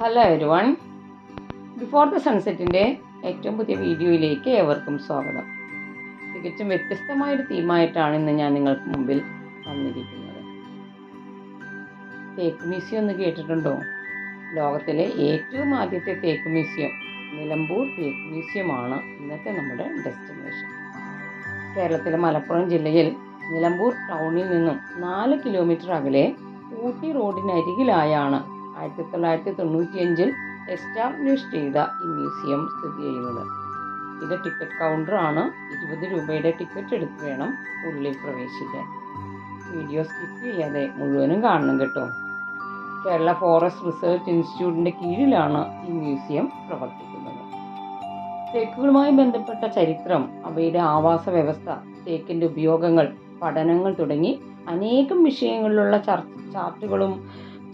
Hello everyone, before the സൺസെറ്റിൻ്റെ ഏറ്റവും പുതിയ വീഡിയോയിലേക്ക് ഏവർക്കും സ്വാഗതം. തികച്ചും വ്യത്യസ്തമായൊരു തീമായിട്ടാണ് ഇന്ന് ഞാൻ നിങ്ങൾക്ക് മുമ്പിൽ വന്നിരിക്കുന്നത്. തേക്ക് മ്യൂസിയം എന്ന് കേട്ടിട്ടുണ്ടോ? ലോകത്തിലെ ഏറ്റവും ആദ്യത്തെ തേക്ക് മ്യൂസിയം നിലമ്പൂർ തേക്ക് മ്യൂസിയമാണ് ഇന്നത്തെ നമ്മുടെ ഡെസ്റ്റിനേഷൻ. കേരളത്തിലെ മലപ്പുറം ജില്ലയിൽ നിലമ്പൂർ ടൗണിൽ നിന്നും 4 കിലോമീറ്റർ അകലെ ഊട്ടി റോഡിനരികിലായാണ് 1995 എസ്റ്റാബ്ലിഷ് ചെയ്ത ഈ മ്യൂസിയം സ്ഥിതി ചെയ്യുന്നത്. ഇത് ടിക്കറ്റ് കൗണ്ടറാണ്. 20 രൂപയുടെ ടിക്കറ്റ് എടുത്ത് വേണം ഉള്ളിൽ പ്രവേശിക്കാൻ. വീഡിയോ സ്കിപ്പ് ചെയ്യാതെ മുഴുവനും കാണണം കേട്ടോ. കേരള ഫോറസ്റ്റ് റിസർച്ച് ഇൻസ്റ്റിറ്റ്യൂട്ടിൻ്റെ കീഴിലാണ് ഈ മ്യൂസിയം പ്രവർത്തിക്കുന്നത്. തേക്കുകളുമായി ബന്ധപ്പെട്ട ചരിത്രം, അവയുടെ ആവാസ വ്യവസ്ഥ, തേക്കിൻ്റെ ഉപയോഗങ്ങൾ, പഠനങ്ങൾ തുടങ്ങി അനേകം വിഷയങ്ങളിലുള്ള ചാർട്ടുകളും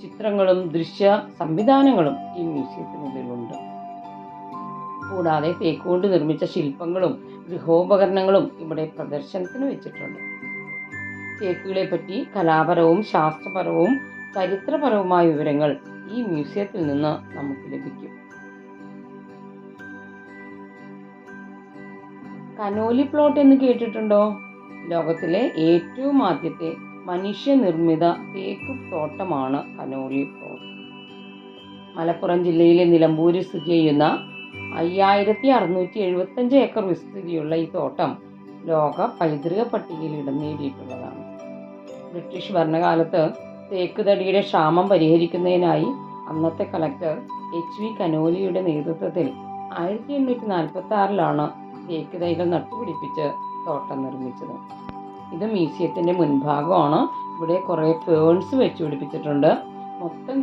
ചിത്രങ്ങളും ദൃശ്യ സംവിധാനങ്ങളും ഈ മ്യൂസിയത്തിനുള്ളിലുണ്ട്. കൂടാതെ തേക്കുകൊണ്ട് നിർമ്മിച്ച ശില്പങ്ങളും ഗൃഹോപകരണങ്ങളും ഇവിടെ പ്രദർശനത്തിന് വെച്ചിട്ടുണ്ട്. തേക്കുകളെ പറ്റി കലാപരവും ശാസ്ത്രപരവും ചരിത്രപരവുമായ വിവരങ്ങൾ ഈ മ്യൂസിയത്തിൽ നിന്ന് നമുക്ക് ലഭിക്കും. കനോലി പ്ലോട്ട് എന്ന് കേട്ടിട്ടുണ്ടോ? ലോകത്തിലെ ഏറ്റവും ആദ്യത്തെ മനുഷ്യനിർമ്മിത തേക്ക് തോട്ടമാണ് കനോലി പ്ലോട്ട്. മലപ്പുറം ജില്ലയിലെ നിലമ്പൂരിൽ സ്ഥിതി ചെയ്യുന്ന 5675 ഏക്കർ വിസ്തൃതിയുള്ള ഈ തോട്ടം ലോക പൈതൃക പട്ടികയിൽ ഇടം നേടിയിട്ടുള്ളതാണ്. ബ്രിട്ടീഷ് ഭരണകാലത്ത് തേക്ക് തടിയുടെ ക്ഷാമം പരിഹരിക്കുന്നതിനായി അന്നത്തെ കളക്ടർ HV കനോലിയുടെ നേതൃത്വത്തിൽ 1846 തേക്ക് തൈകൾ നട്ടുപിടിപ്പിച്ച് തോട്ടം നിർമ്മിച്ചത്. ഇത് മ്യൂസിയത്തിൻ്റെ മുൻഭാഗമാണ്. ഇവിടെ കുറേ ഫേൺസ് വെച്ച് പിടിപ്പിച്ചിട്ടുണ്ട്. മൊത്തം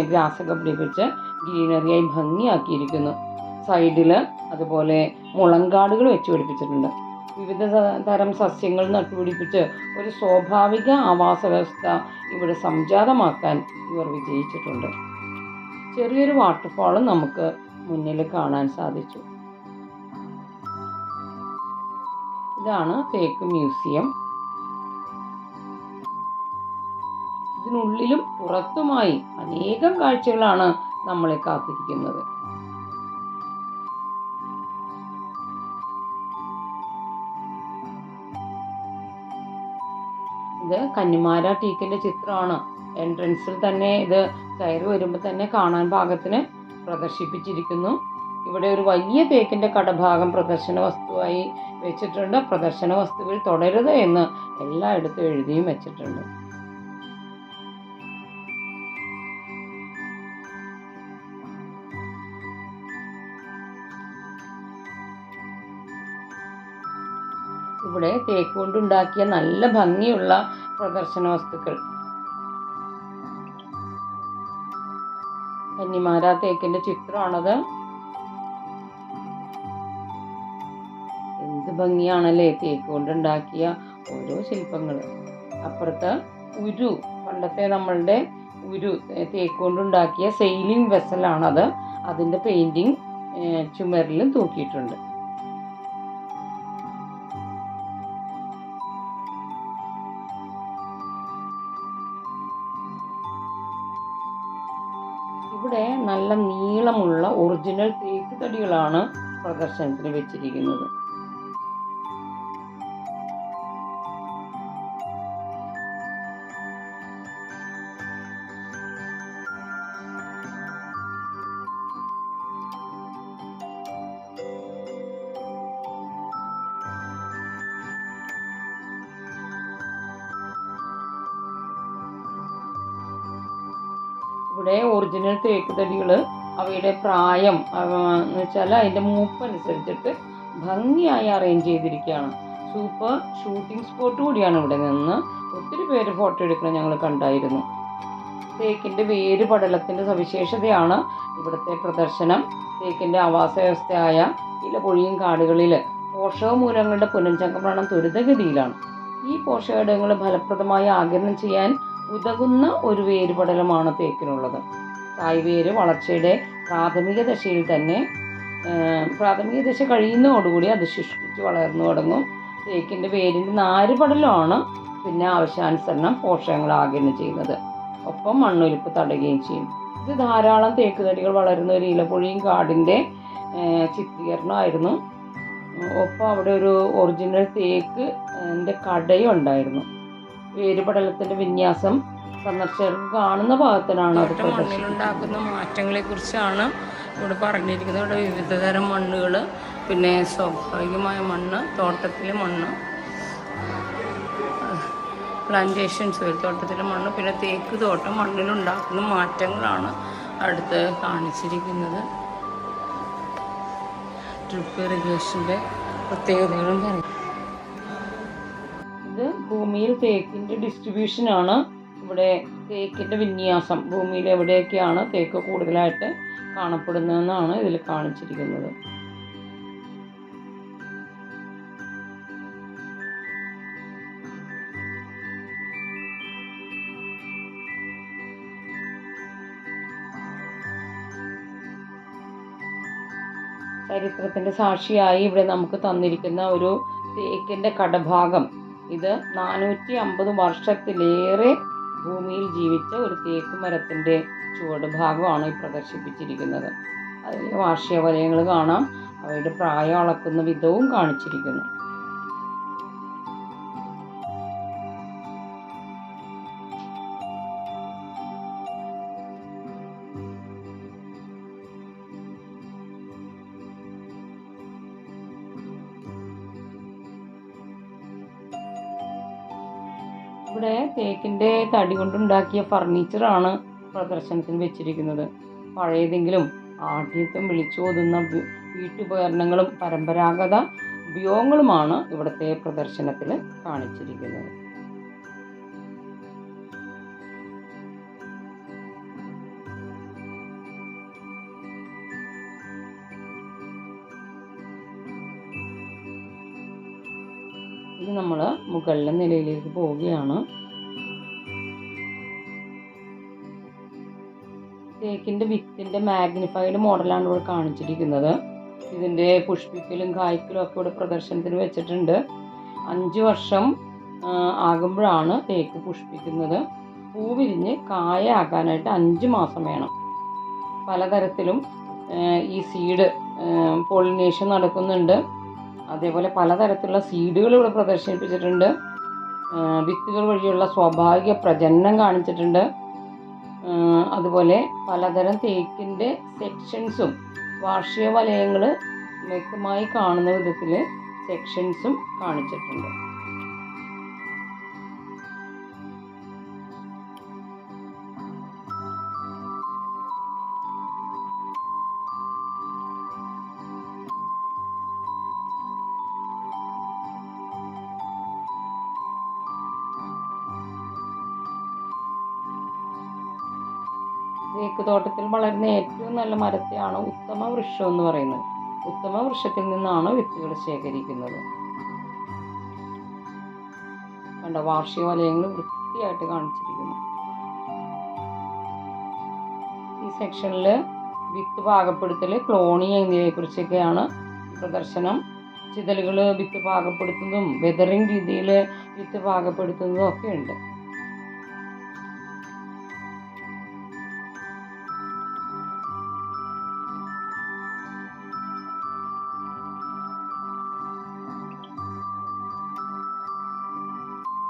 ഗ്രാസൊക്കെ പിടിപ്പിച്ച് ഗ്രീനറിയായി ഭംഗിയാക്കിയിരിക്കുന്നു. സൈഡിൽ അതുപോലെ മുളങ്കാടുകൾ വെച്ച് പിടിപ്പിച്ചിട്ടുണ്ട്. വിവിധ തരം സസ്യങ്ങൾ നട്ടുപിടിപ്പിച്ച് ഒരു സ്വാഭാവിക ആവാസ വ്യവസ്ഥ ഇവിടെ സംജാതമാക്കാൻ ഇവർ വിജയിച്ചിട്ടുണ്ട്. ചെറിയൊരു വാട്ടർഫാളും നമുക്ക് മുന്നിൽ കാണാൻ സാധിച്ചു. ഇതാണ് തേക്ക് മ്യൂസിയം. ഇതിനുള്ളിലും പുറത്തുമായി അനേകം കാഴ്ചകളാണ് നമ്മളെ കാത്തിരിക്കുന്നത്. ഇത് കന്നിമാര ടീക്കിന്റെ ചിത്രമാണ്. എൻട്രൻസിൽ തന്നെ ഇത് കയറി വരുമ്പോൾ തന്നെ കാണാൻ പാകത്തിന് പ്രദർശിപ്പിച്ചിരിക്കുന്നു. ഇവിടെ ഒരു വലിയ തേക്കിൻ്റെ കടഭാഗം പ്രദർശന വസ്തുവായി വെച്ചിട്ടുണ്ട്. പ്രദർശന വസ്തുവിൽ തുടരുത് എന്ന് എല്ലായിടത്തും എഴുതിയും വെച്ചിട്ടുണ്ട്. ഇവിടെ തേക്ക് കൊണ്ടുണ്ടാക്കിയ നല്ല ഭംഗിയുള്ള പ്രദർശന വസ്തുക്കൾ. കന്നിമാര തേക്കിൻ്റെ ചിത്രമാണത്. എന്ത് ഭംഗിയാണല്ലേ തേക്ക് കൊണ്ടുണ്ടാക്കിയ ഓരോ ശില്പങ്ങൾ. അപ്പുറത്ത് ഉരു, പണ്ടത്തെ നമ്മളുടെ ഉരു, തേക്ക് കൊണ്ടുണ്ടാക്കിയ സെയിലിംഗ് വെസലാണത്. അതിൻ്റെ പെയിൻറ്റിങ് ചുമരിലും തൂക്കിയിട്ടുണ്ട്. ഇവിടെ നല്ല നീളമുള്ള ഒറിജിനൽ തേക്ക് തടികളാണ് പ്രദർശനത്തിന് വെച്ചിരിക്കുന്നത്. ഇവിടെ ഒറിജിനൽ തേക്ക് തടികൾ അവയുടെ പ്രായം എന്ന് വെച്ചാൽ അതിൻ്റെ മൂപ്പനുസരിച്ചിട്ട് ഭംഗിയായി അറേഞ്ച് ചെയ്തിരിക്കുകയാണ്. സൂപ്പർ ഷൂട്ടിംഗ് സ്പോട്ട് കൂടിയാണ് ഇവിടെ നിന്ന്. ഒത്തിരി പേര് ഫോട്ടോ എടുക്കണം ഞങ്ങൾ കണ്ടായിരുന്നു. തേക്കിൻ്റെ വേര് പടലത്തിൻ്റെ സവിശേഷതയാണ് ഇവിടുത്തെ പ്രദർശനം. തേക്കിൻ്റെ ആവാസ വ്യവസ്ഥയായ ഇലപൊഴിയും കാടുകളിൽ പോഷകമൂലങ്ങളുടെ പുനഃചംക്രമണം ത്വരിതഗതിയിലാണ്. ഈ പോഷകഘടകങ്ങൾ ഫലപ്രദമായി ആഗിരണം ചെയ്യാൻ ഉതകുന്ന ഒരു വേരുപടലമാണ് തേക്കിനുള്ളത്. തായ്വേര് വളർച്ചയുടെ പ്രാഥമിക ദശ കഴിയുന്നതോടുകൂടി അത് ശുഷ്കിച്ച് വളർന്നു തുടങ്ങും. തേക്കിൻ്റെ വേരിൻ്റെ നാരുപടലമാണ് പിന്നെ ആവശ്യാനുസരണം പോഷകങ്ങൾ ആഗിരണം ചെയ്യുന്നത്. ഒപ്പം മണ്ണൊലിപ്പ് തടയുകയും ചെയ്യും. ഇത് ധാരാളം തേക്ക് തടികൾ വളരുന്ന ഒരു ഇലപൊഴിയും കാടിൻ്റെ ചിത്രീകരണമായിരുന്നു. ഒപ്പം അവിടെ ഒരു ഒറിജിനൽ തേക്ക് കടയും ഉണ്ടായിരുന്നു. വേരുപടലത്തിൻ്റെ വിന്യാസം സന്ദർശകർക്ക് കാണുന്ന ഭാഗത്തിനാണ് അത് മണ്ണിലുണ്ടാക്കുന്ന മാറ്റങ്ങളെ കുറിച്ചാണ് ഇവിടെ പറഞ്ഞിരിക്കുന്നത്. ഇവിടെ വിവിധതരം മണ്ണുകൾ, പിന്നെ സ്വാഭാവികമായ മണ്ണ്, തോട്ടത്തിലെ മണ്ണ്, പ്ലാന്റേഷൻ സോയിൽ തോട്ടത്തിലെ മണ്ണ്, പിന്നെ തേക്ക് തോട്ടം, മണ്ണിലുണ്ടാക്കുന്ന മാറ്റങ്ങളാണ് അടുത്ത് കാണിച്ചിരിക്കുന്നത്. ഡ്രിപ്പ് ഇറിഗേഷൻ്റെ പ്രത്യേകതകളും പറയും. ഇത് ഭൂമിയിൽ തേക്കിൻ്റെ ഡിസ്ട്രിബ്യൂഷനാണ്. ഇവിടെ തേക്കിൻ്റെ വിന്യാസം, ഭൂമിയിൽ എവിടെയൊക്കെയാണ് തേക്ക് കൂടുതലായിട്ട് കാണപ്പെടുന്നതെന്നാണ് ഇതിൽ കാണിച്ചിരിക്കുന്നത്. ചരിത്രത്തിൻ്റെ സാക്ഷിയായി ഇവിടെ നമുക്ക് തന്നിരിക്കുന്ന ഒരു തേക്കിൻ്റെ കടഭാഗം, ഇത് 450 വർഷത്തിലേറെ ഭൂമിയിൽ ജീവിച്ച ഒരു തേക്ക് മരത്തിൻ്റെ ചുവട് ഭാഗമാണ് ഈ പ്രദർശിപ്പിച്ചിരിക്കുന്നത്. അതിൽ വാർഷിക വലയങ്ങൾ കാണാം, അവയുടെ പ്രായം അളക്കുന്ന വിധവും കാണിച്ചിരിക്കുന്നു. ഇവിടെ തേക്കിൻ്റെ തടി കൊണ്ടുണ്ടാക്കിയ ഫർണിച്ചറാണ് പ്രദർശനത്തിന് വെച്ചിരിക്കുന്നത്. പഴയതെങ്കിലും ആഢ്യത്വം വിളിച്ചോതുന്ന വീട്ടുപകരണങ്ങളും പരമ്പരാഗത ഉപയോഗങ്ങളുമാണ് ഇവിടുത്തെ പ്രദർശനത്തിൽ കാണിച്ചിരിക്കുന്നത്. ഇത് നമ്മൾ മുകളിലെ നിലയിലേക്ക് പോവുകയാണ്. തേക്കിൻ്റെ വിത്തിൻ്റെ മാഗ്നിഫൈഡ് മോഡലാണ് ഇവിടെ കാണിച്ചിരിക്കുന്നത്. ഇതിൻ്റെ പുഷ്പിക്കലും കായ്ക്കലും ഒക്കെ ഇവിടെ പ്രദർശനത്തിന് വെച്ചിട്ടുണ്ട്. 5 വർഷം ആകുമ്പോഴാണ് തേക്ക് പുഷ്പിക്കുന്നത്. പൂ വിരിഞ്ഞ് കായാകാനായിട്ട് 5 മാസം വേണം. പലതരത്തിലും ഈ സീഡ് പോളിനേഷൻ നടക്കുന്നുണ്ട്. അതേപോലെ പലതരത്തിലുള്ള സീഡുകൾ ഇവിടെ പ്രദർശിപ്പിച്ചിട്ടുണ്ട്. വിത്തുകൾ വഴിയുള്ള സ്വാഭാവിക പ്രജനനം കാണിച്ചിട്ടുണ്ട്. അതുപോലെ പലതരം തേക്കിൻ്റെ സെക്ഷൻസും, വാർഷിക വലയങ്ങൾ വ്യക്തമായി കാണുന്ന വിധത്തിൽ സെക്ഷൻസും കാണിച്ചിട്ടുണ്ട്. തേക്ക് തോട്ടത്തിൽ വളരുന്ന ഏറ്റവും നല്ല മരത്തെയാണ് ഉത്തമ വൃക്ഷം എന്ന് പറയുന്നത്. ഉത്തമ വൃക്ഷത്തിൽ നിന്നാണ് വിത്തുകൾ ശേഖരിക്കുന്നത്. കണ്ട വാർഷിക വലയങ്ങൾ വൃത്തിയായിട്ട് കാണിച്ചിരിക്കുന്നു. ഈ സെക്ഷനിൽ വിത്ത് പാകപ്പെടുത്തൽ, ക്ലോണിങ് എന്നിവയെക്കുറിച്ചൊക്കെയാണ് പ്രദർശനം. ചിതലുകൾ വിത്ത് പാകപ്പെടുത്തുന്നതും വെതറിങ് രീതിയിൽ വിത്ത് പാകപ്പെടുത്തുന്നതും ഒക്കെ ഉണ്ട്.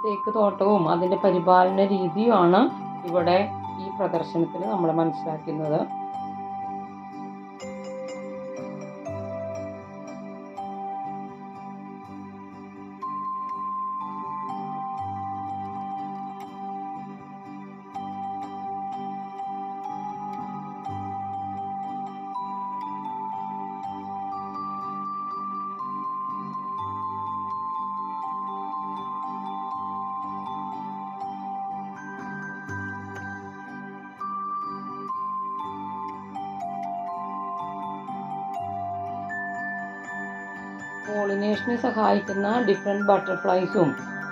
തേക്ക് തോട്ടവും അതിൻ്റെ പരിപാലന രീതിയുമാണ് ഇവിടെ ഈ പ്രദർശനത്തിൽ നമ്മൾ മനസ്സിലാക്കുന്നത്. പോളിനേഷനെ സഹായിക്കുന്ന ഡിഫറെൻറ്റ് ബട്ടർഫ്ലൈസും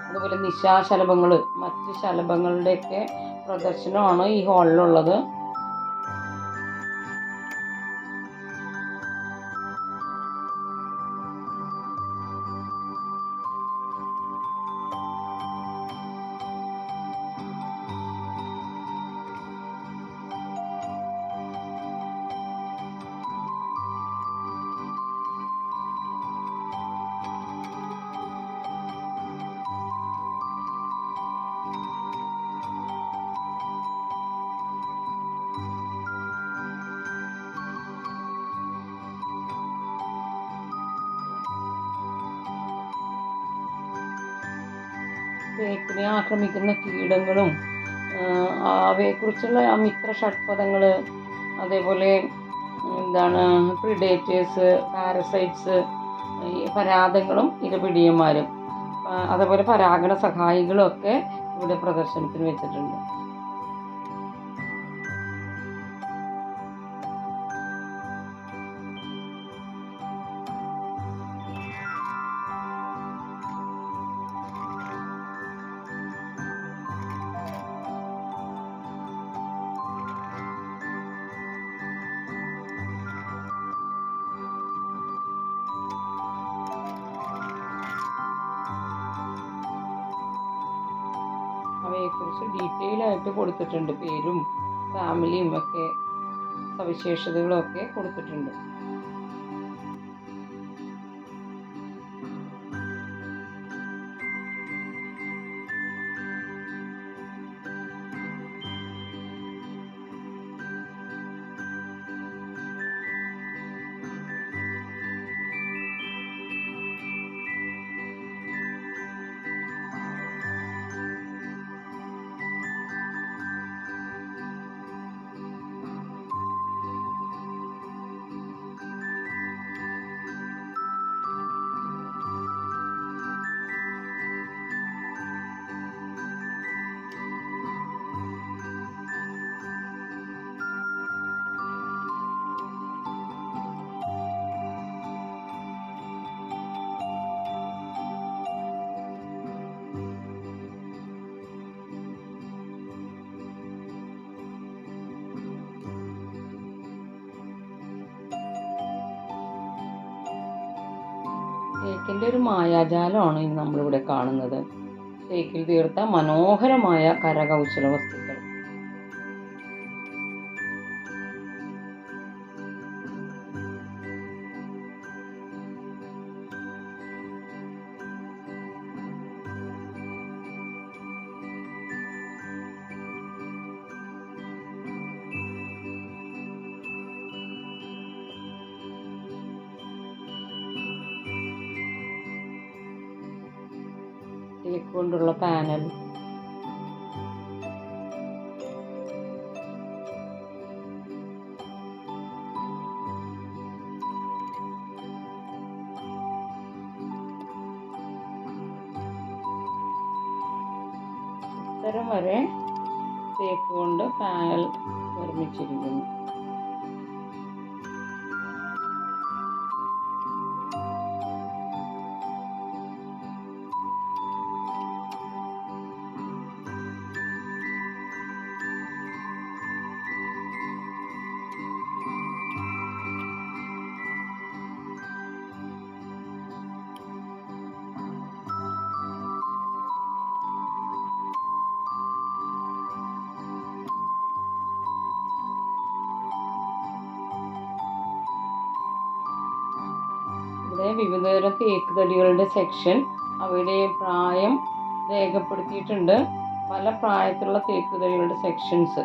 അതുപോലെ നിശാശലഭങ്ങൾ, മറ്റ് ശലഭങ്ങളുടെയൊക്കെ പ്രദർശനമാണ് ഈ ഹാളിലുള്ളത്. തേക്കിനെ ആക്രമിക്കുന്ന കീടങ്ങളും അവയെക്കുറിച്ചുള്ള മിത്ര ഷഡ്പദങ്ങൾ, അതേപോലെ എന്താണ് പ്രിഡേറ്റേഴ്സ്, പാരസൈറ്റ്സ്, ഈ പരാദങ്ങളും ഇരപിടിയന്മാരും, അതേപോലെ പരാഗണ സഹായികളും ഒക്കെ ഇവിടെ പ്രദർശനത്തിന് വെച്ചിട്ടുണ്ട്. അവയെക്കുറിച്ച് ഡീറ്റെയിൽ ആയിട്ട് കൊടുത്തിട്ടുണ്ട്. പേരും ഫാമിലിയും ഒക്കെ സവിശേഷതകളും ഒക്കെ കൊടുത്തിട്ടുണ്ട്. തേക്കിൻ്റെ ഒരു മായാജാലമാണ് ഇന്ന് നമ്മളിവിടെ കാണുന്നത്. തേക്കിൽ തീർത്ത മനോഹരമായ കരകൗശല വസ്തുക്കൾ. തേക്ക് കൊണ്ടുള്ള പാനൽ, ഇത്തരം വരെ തേക്ക് കൊണ്ട് പാനൽ നിർമ്മിച്ചിരിക്കുന്നു. ഇവിടെ വിവിധതരം തേക്ക് തടികളുടെ സെക്ഷൻ, അവയുടെ പ്രായം രേഖപ്പെടുത്തിയിട്ടുണ്ട്. പല പ്രായത്തിലുള്ള തേക്ക് തടികളുടെ സെക്ഷൻസ്,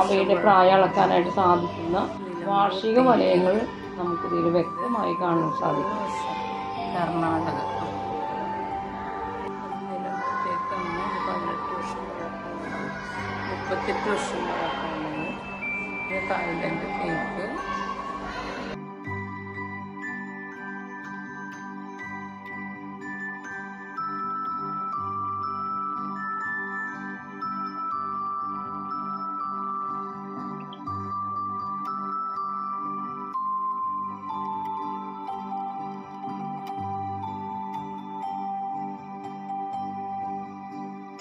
അവയുടെ പ്രായം അളക്കാനായിട്ട് സാധിക്കുന്ന വാർഷിക വലയങ്ങൾ നമുക്കിതിൽ വ്യക്തമായി കാണാൻ സാധിക്കും. കർണാടക 38 വർഷം തായ്ലൻഡ് തേക്ക്.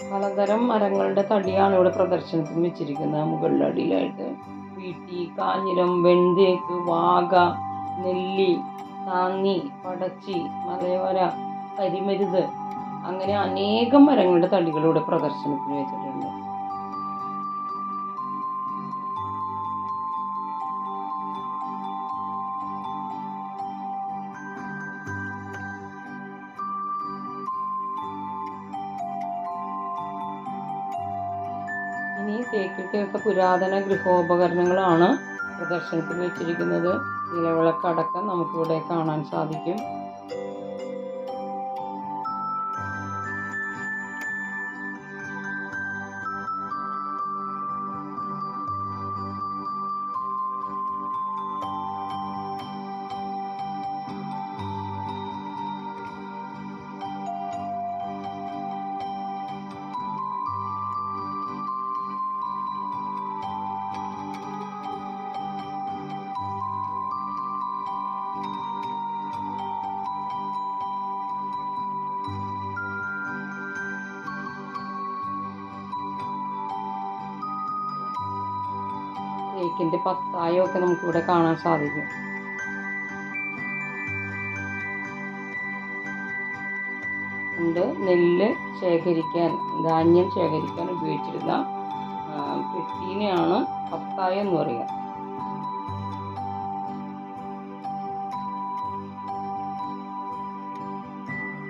പലതരം മരങ്ങളുടെ തടിയാണ് ഇവിടെ പ്രദർശനത്തിന് വെച്ചിരിക്കുന്നത്. മുകളിലടിയിലായിട്ട് വീട്ടി, കാഞ്ഞിരം, വെൺതേക്ക്, വാഗ, നെല്ലി, താന്നി, പടച്ചി, മലയോര, കരിമരുത്, അങ്ങനെ അനേകം മരങ്ങളുടെ തടികൾ ഇവിടെ പ്രദർശനത്തിന് വെച്ചിട്ടുണ്ട്. ഇനി തേക്കിൽ തീർത്ത പുരാതന ഗൃഹോപകരണങ്ങളാണ് പ്രദർശനത്തിൽ വെച്ചിരിക്കുന്നത്. നിലവിളക്കടക്കം നമുക്കിവിടെ കാണാൻ സാധിക്കും. തേക്കിൻ്റെ പത്തായമൊക്കെ നമുക്കിവിടെ കാണാൻ സാധിക്കും. ഉണ്ട് നെല്ല് ശേഖരിക്കാൻ, ധാന്യം ശേഖരിക്കാൻ ഉപയോഗിച്ചിരുന്ന പെട്ടീനെയാണ് പത്തായം എന്ന് പറയുക.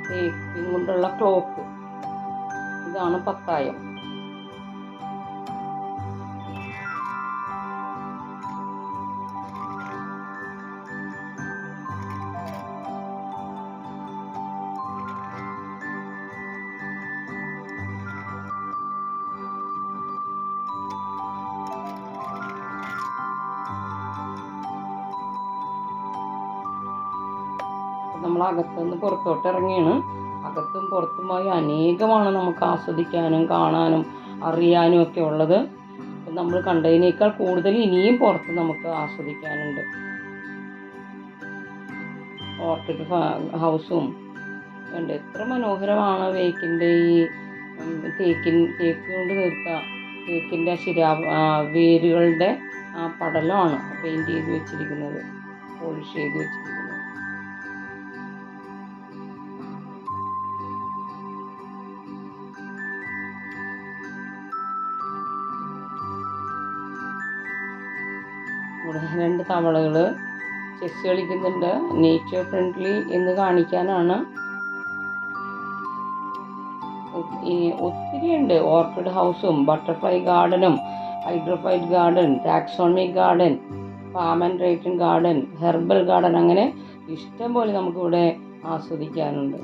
തേക്കിൻ കൊണ്ടുള്ള ക്ലോക്ക്, ഇതാണ് പത്തായം. നമ്മൾ അകത്തുനിന്ന് പുറത്തോട്ട് ഇറങ്ങിയാണ്. അകത്തും പുറത്തുമായി അനേകമാണ് നമുക്ക് ആസ്വദിക്കാനും കാണാനും അറിയാനും ഒക്കെ ഉള്ളത്. നമ്മൾ കണ്ടതിനേക്കാൾ കൂടുതൽ ഇനിയും പുറത്ത് നമുക്ക് ആസ്വദിക്കാനുണ്ട്. ഓർക്കിഡ് ഹൗസും ഉണ്ട്. എത്ര മനോഹരമാണ് തേക്കിൻ്റെ ഈ തേക്ക് കൊണ്ട് തീർത്ത തേക്കിൻ്റെ വേരുകളുടെ പടലമാണ് പെയിൻറ് ചെയ്ത് വെച്ചിരിക്കുന്നത്, പോളിഷ് ചെയ്ത് വെച്ചിരിക്കുന്നത്. ഇവിടെ 2 തവളകൾ ചെസ് കളിക്കുന്നുണ്ട്. നേച്ചർ ഫ്രണ്ട്ലി എന്ന് കാണിക്കാനാണ്. ഒത്തിരിയുണ്ട്. ഓർക്കിഡ് ഹൗസും ബട്ടർഫ്ലൈ ഗാർഡനും hydrophyte garden, taxonomic garden, farm and rattan garden, herbal garden, അങ്ങനെ ഇഷ്ടം പോലെ നമുക്കിവിടെ ആസ്വദിക്കാനുണ്ട്.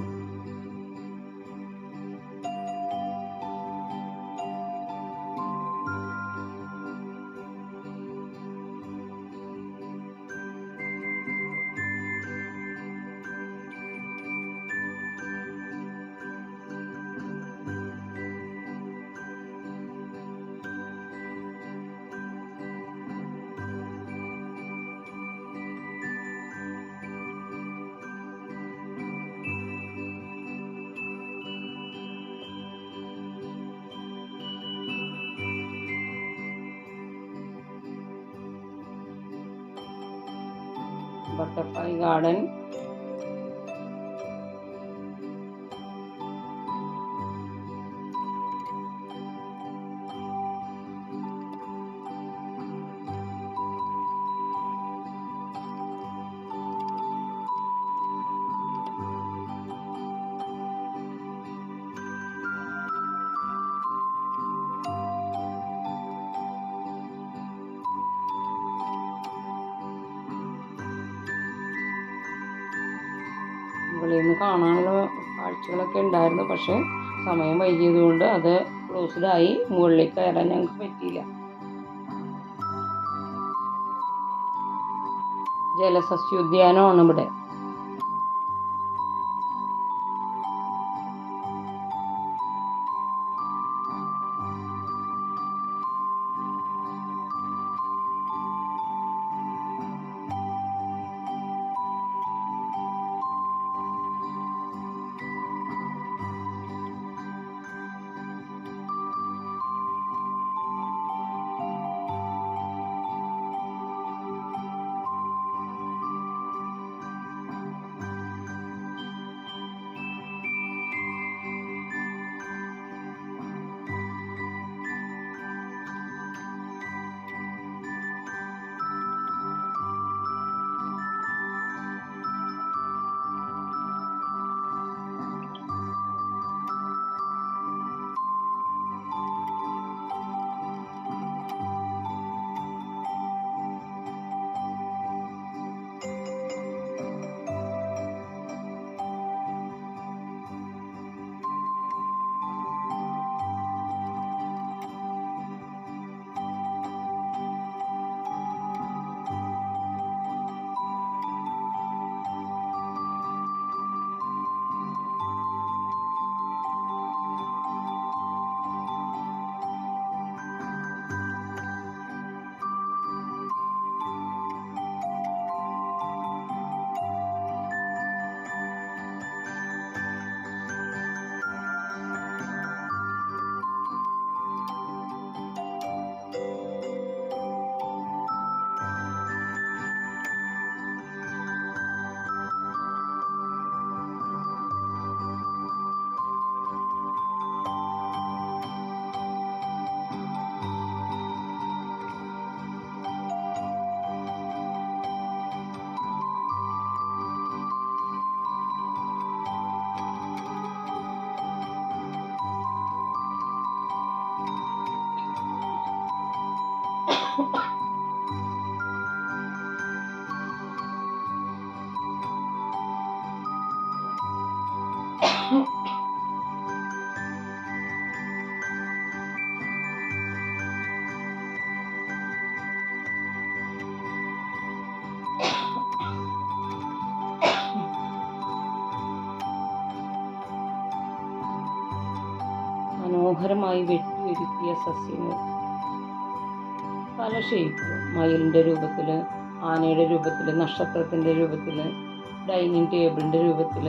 ബട്ടർഫ്ലൈ ഗാർഡൻ, മുകളിൽ നിന്ന് കാണാനുള്ള കാഴ്ചകളൊക്കെ ഉണ്ടായിരുന്നു. പക്ഷേ സമയം വൈകിയതുകൊണ്ട് അത് ക്ലോസ്ഡായി. മുകളിലേക്ക് കയറാൻ ഞങ്ങൾക്ക് പറ്റിയില്ല. ജലസസ്യോദ്യാനമാണ് ഇവിടെ. മനോഹരമായി വെട്ടിയൊരുക്കിയ സസ്യങ്ങൾ. പല ഷേപ്പിൽ, മയിലിൻ്റെ രൂപത്തിൽ, ആനയുടെ രൂപത്തിൽ, നക്ഷത്രത്തിൻ്റെ രൂപത്തിൽ, ഡൈനിങ് ടേബിളിൻ്റെ രൂപത്തിൽ,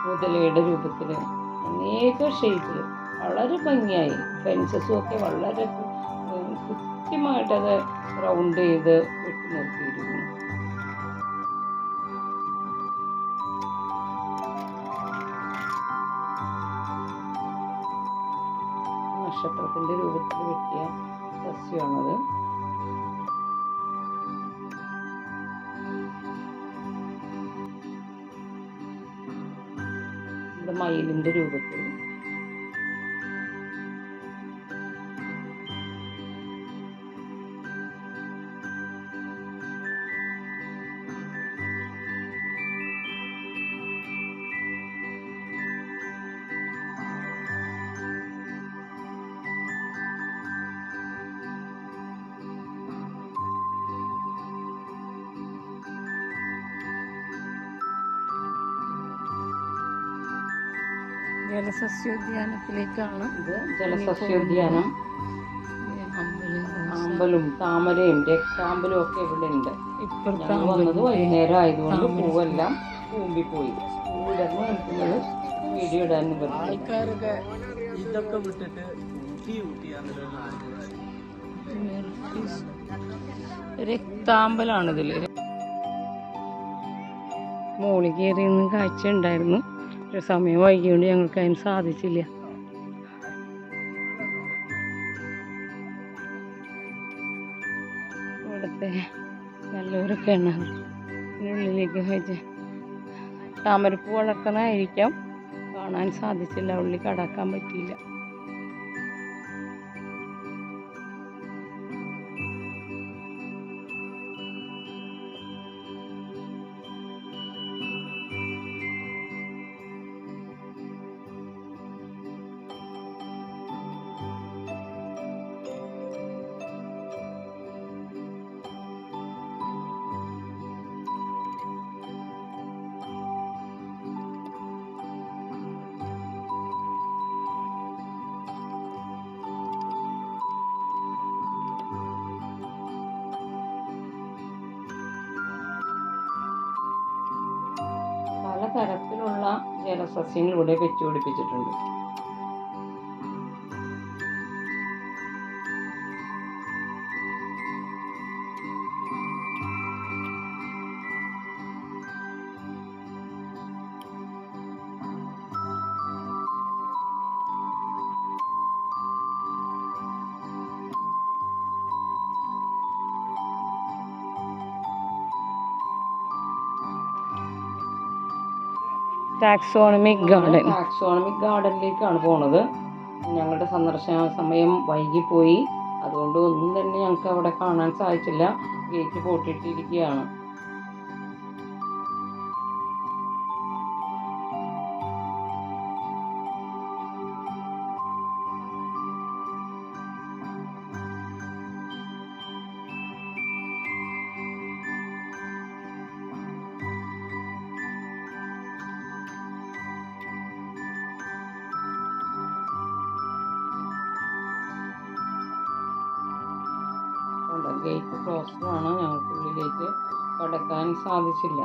മുതലയുടെ രൂപത്തിൽ, അനേക ഷേപ്പിൽ വളരെ ഭംഗിയായി ഫെൻസസും ഒക്കെ വളരെ കൃത്യമായിട്ടത് റൗണ്ട് ചെയ്ത് വെട്ടി നിർത്തിയിരിക്കുന്നു. നക്ഷത്രത്തിൻ്റെ രൂപത്തിൽ വെട്ടിയ സസ്യമാണത്. ഇവിടെ മയിലിൻ്റെ രൂപത്തിൽ, ജലസസ്യോദ്യാനത്തിലേക്കാണ്. ഇത് ജലസസ്യോദ്യാനം. ആമ്പലും താമരയും രക്താമ്പലും ഒക്കെ ഇവിടെ ഉണ്ട്. ഞങ്ങൾ വന്നത് വൈകുന്നേരം ആയതുകൊണ്ട് പൂവെല്ലാം കൂമ്പിപ്പോയി. പൂവിടർന്ന് നിൽക്കുന്നത് വീഡിയോ ഇടാൻ ആൾക്കാരൊക്കെ ഇതൊക്കെ വിട്ടിട്ട് രക്താമ്പലാണിതിൽ. മോളിൽ കയറി നിന്ന് കാഴ്ച ഉണ്ടായിരുന്നു. ഒരു സമയം വൈകിയോണ്ട് ഞങ്ങൾക്ക് അതിന് സാധിച്ചില്ല. ഇവിടുത്തെ നല്ലൊരു കിണർ ഉള്ളിലേക്ക് വെച്ച് താമരപ്പൂ വളർത്തണമായിരിക്കാം, കാണാൻ സാധിച്ചില്ല, ഉള്ളിൽ കടക്കാൻ പറ്റിയില്ല. പലതരത്തിലുള്ള ജലസസ്യങ്ങൾ ഇവിടെ വെച്ചുപിടിപ്പിച്ചിട്ടുണ്ട്. Taxonomic garden. ടാക്സോണമിക് ഗാർഡനിലേക്കാണ് പോണത്. ഞങ്ങളുടെ സന്ദർശന സമയം വൈകിപ്പോയി, അതുകൊണ്ട് ഒന്നും തന്നെ ഞങ്ങൾക്ക് അവിടെ കാണാൻ സാധിച്ചില്ല. ഗേറ്റ് പൂട്ടിയിട്ടിരിക്കുകയാണ്. ഗേറ്റ് ക്ലോസ്ഡാണ്, ഞങ്ങൾക്കുള്ളിലേക്ക് കടക്കാൻ സാധിച്ചില്ല.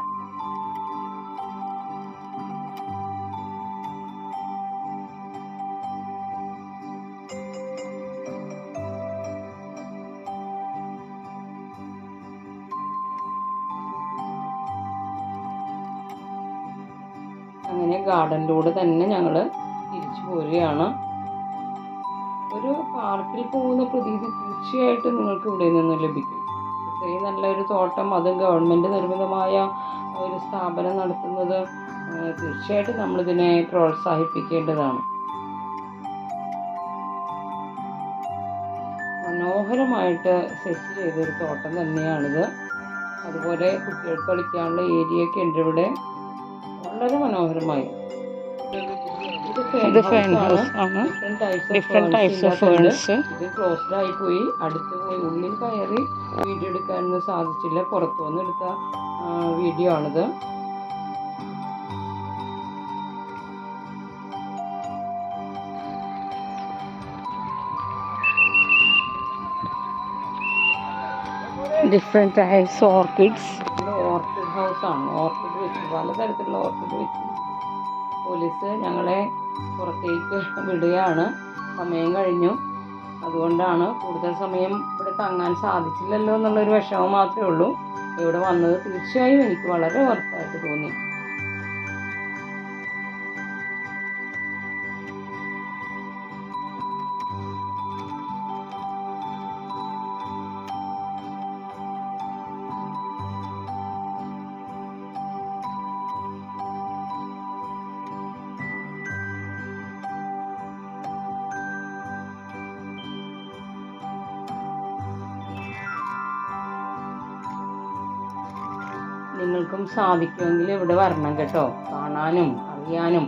അങ്ങനെ ഗാർഡനിലൂടെ തന്നെ ഞങ്ങൾ തിരിച്ചു പോരുകയാണ്. ഒരു പാർക്കിൽ പോകുന്ന പ്രതീതി തീർച്ചയായിട്ടും നിങ്ങൾക്ക് ഇവിടെ നിന്ന് ലഭിക്കും. ഇത്രയും നല്ലൊരു തോട്ടം, അതും ഗവൺമെൻറ് നിർമ്മിതമായ ഒരു സ്ഥാപനം നടത്തുന്നത് തീർച്ചയായിട്ടും നമ്മളിതിനെ പ്രോത്സാഹിപ്പിക്കേണ്ടതാണ്. മനോഹരമായിട്ട് സെറ്റ് ചെയ്തൊരു തോട്ടം തന്നെയാണിത്. അതുപോലെ കുട്ടികൾക്ക് കളിക്കാനുള്ള ഏരിയയൊക്കെ ഉണ്ട് ഇവിടെ, വളരെ മനോഹരമായി. ഇത് ഫേൺ ഹൗസ് ആണ്. Different types of ferns. ഇത് ക്ലോസ്ഡ് ആയി പോയി. അടുത്ത് പോയി ഉള്ളിൽ കയറി വീഡിയോ എടുക്കാനൊന്നും സാധിച്ചില്ല. പുറത്തുനിന്ന് എടുത്ത വീഡിയോ ആണിത്. Different types orchids. ഇത് ഓർക്കിഡ് ഹൗസാണ്. ഓർക്കിഡ് വെച്ച് പലതരത്തിലുള്ള ഓർക്കിഡ് വെച്ച് പോലീസ് ഞങ്ങളെ പുറത്തേക്ക് വിടുകയാണ്. സമയം കഴിഞ്ഞു. അതുകൊണ്ടാണ് കൂടുതൽ സമയം ഇവിടെ തങ്ങാൻ സാധിച്ചില്ലല്ലോ എന്നുള്ളൊരു വിഷമം മാത്രമേ ഉള്ളൂ. ഇവിടെ വന്നത് തീർച്ചയായും എനിക്ക് വളരെ വർത്തായിട്ട് തോന്നി. നിങ്ങൾക്കും സാധിക്കുമെങ്കിൽ ഇവിടെ വരണം കേട്ടോ. കാണാനും അറിയാനും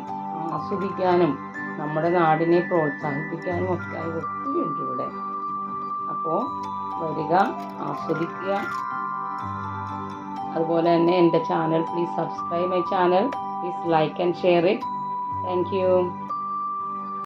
ആസ്വദിക്കാനും നമ്മുടെ നാടിനെ പ്രോത്സാഹിപ്പിക്കാനും ഒക്കെ ഒത്തിരി ഉണ്ട് ഇവിടെ. അപ്പോൾ വരിക, ആസ്വദിക്കുക. അതുപോലെ തന്നെ എൻ്റെ channel please subscribe my channel, please like and share it. Thank you.